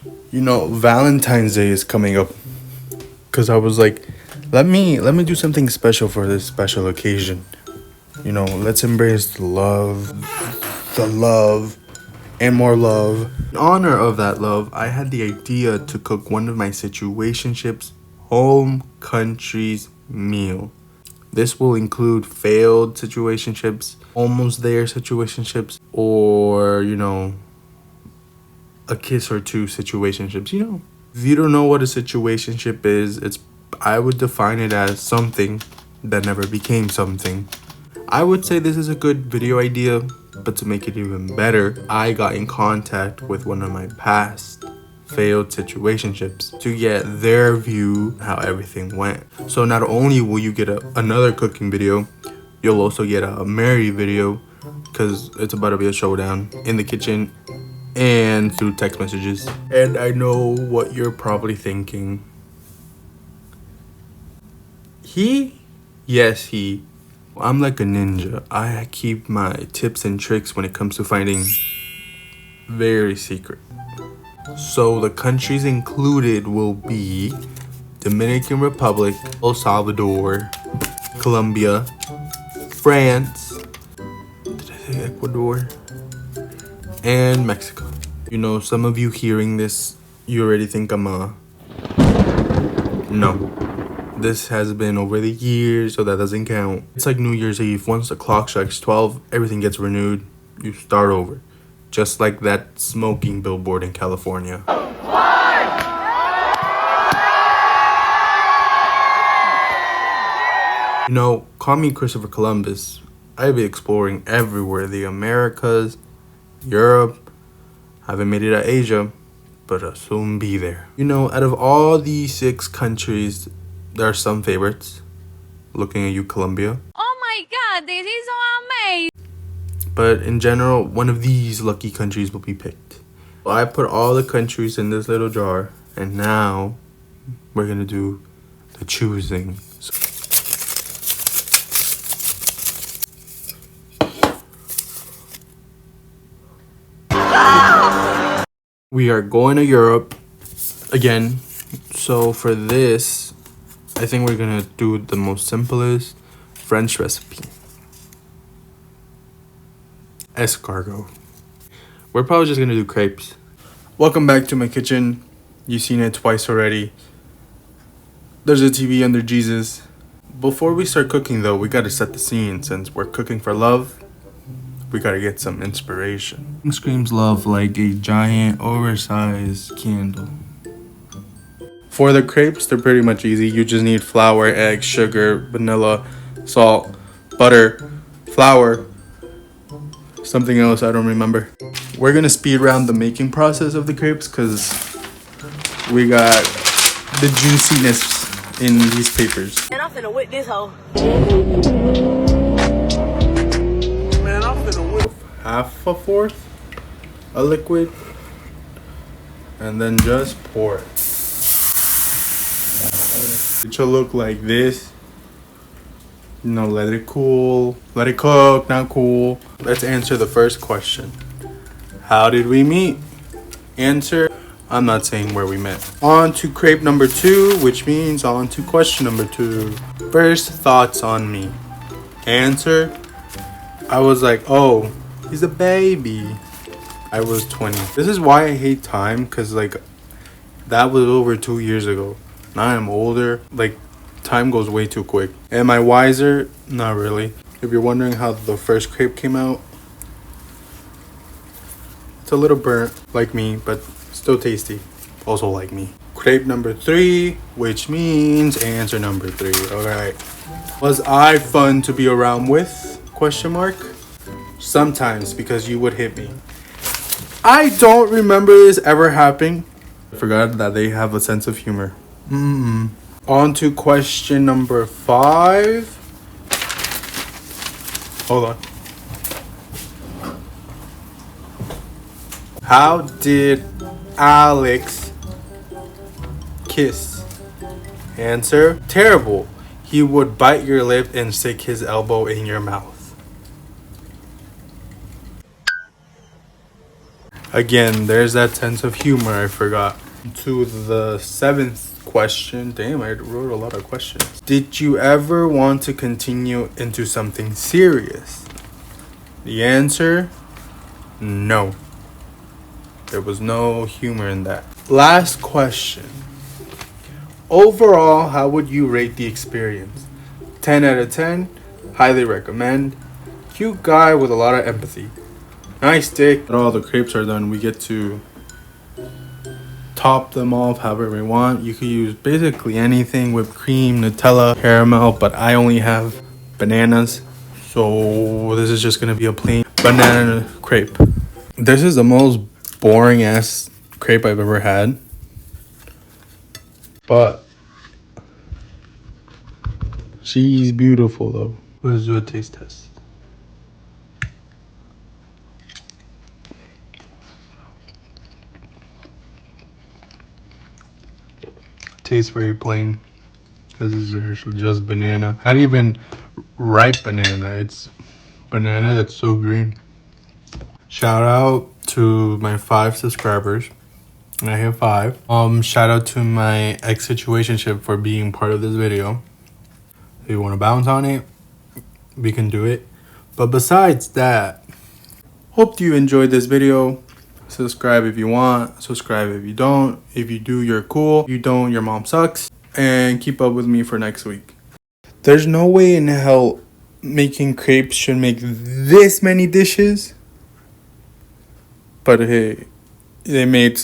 You know, Valentine's Day is coming up, because I was like, let me do something special for this special occasion. You know, let's embrace the love, and more love. In honor of that love, I had the idea to cook one of my situationships home country's meal. This will include failed situationships, almost there situationships, or, you know, a kiss or two situationships, you know. If you don't know what a situationship is, I would define it as something that never became something. I would say this is a good video idea, but to make it even better, I got in contact with one of my past failed situationships to get their view how everything went. So not only will you get another cooking video, you'll also get a Mary video, because it's about to be a showdown in the kitchen and through text messages. And I know what you're probably thinking. He? Yes, he. I'm like a ninja. I keep my tips and tricks when it comes to finding very secret. So the countries included will be Dominican Republic, El Salvador, Colombia, France, did I say Ecuador? And Mexico. You know, some of you hearing this, you already think I'm no. This has been over the years, so that doesn't count. It's like New Year's Eve. Once the clock strikes 12, everything gets renewed. You start over. Just like that smoking billboard in California. You know, call me Christopher Columbus. I'll be exploring everywhere. The Americas, Europe. Haven't made it to Asia, but I'll soon be there. You know, out of all these 6 countries, there are some favorites. Looking at you, Colombia. Oh my god, this is so amazing! But in general, one of these lucky countries will be picked. So I put all the countries in this little jar, and now we're gonna do the choosing. We are going to Europe again. So for this, I think we're gonna do the most simplest French recipe. Escargot. We're probably just gonna do crepes. Welcome back to my kitchen. You've seen it twice already. There's a TV under Jesus. Before we start cooking though, we gotta set the scene. Since we're cooking for love, we gotta get some inspiration. Screams love like a giant oversized candle. For the crepes, they're pretty much easy. You just need flour, eggs, sugar, vanilla, salt, butter, flour, something else I don't remember. We're gonna speed around the making process of the crepes because we got the juiciness in these papers. Man, I'm finna whip this hoe. Man, I'm finna whip 1/4 a liquid and then just pour it. It should look like this. You know, let it cool, let it cook, not cool. Let's answer the first question. How did we meet? Answer, I'm not saying where we met. On to crepe number 2, which means on to question number 2. First thoughts on me. Answer, I was like, oh, he's a baby. I was 20. This is why I hate time, because like that was over 2 years ago. Now I'm older, like time goes way too quick. Am I wiser? Not really. If you're wondering how the first crepe came out, it's a little burnt like me, but still tasty. Also like me. Crepe number 3, which means answer number 3. Alright. Was I fun to be around with? Question mark. Sometimes, because you would hit me. I don't remember this ever happening. I forgot that they have a sense of humor. On to question number 5. Hold on. How did Alex kiss? Answer, terrible. He would bite your lip and stick his elbow in your mouth. Again, there's that sense of humor I forgot. To the seventh question. Damn, I wrote a lot of questions. Did you ever want to continue into something serious? The answer, no. There was no humor in that. Last question. Overall, how would you rate the experience? 10 out of 10. Highly recommend. Cute guy with a lot of empathy. Nice dick. When all the crepes are done, we get to top them off however we want. You could use basically anything, whipped cream, Nutella, caramel, but I only have bananas. So this is just gonna be a plain banana crepe. This is the most boring ass crepe I've ever had. But she's beautiful though. Let's do a taste test. Tastes very plain. This is just banana. Not even ripe banana. It's banana that's so green. Shout out to my 5 subscribers. I have 5. Shout out to my ex situationship for being part of this video. If you want to bounce on it, we can do it. But besides that, hope you enjoyed this video. Subscribe if you want. Subscribe if you don't. If you do, you're cool. If you don't, your mom sucks. And keep up with me for next week. There's no way in hell making crepes should make this many dishes. But hey, they made...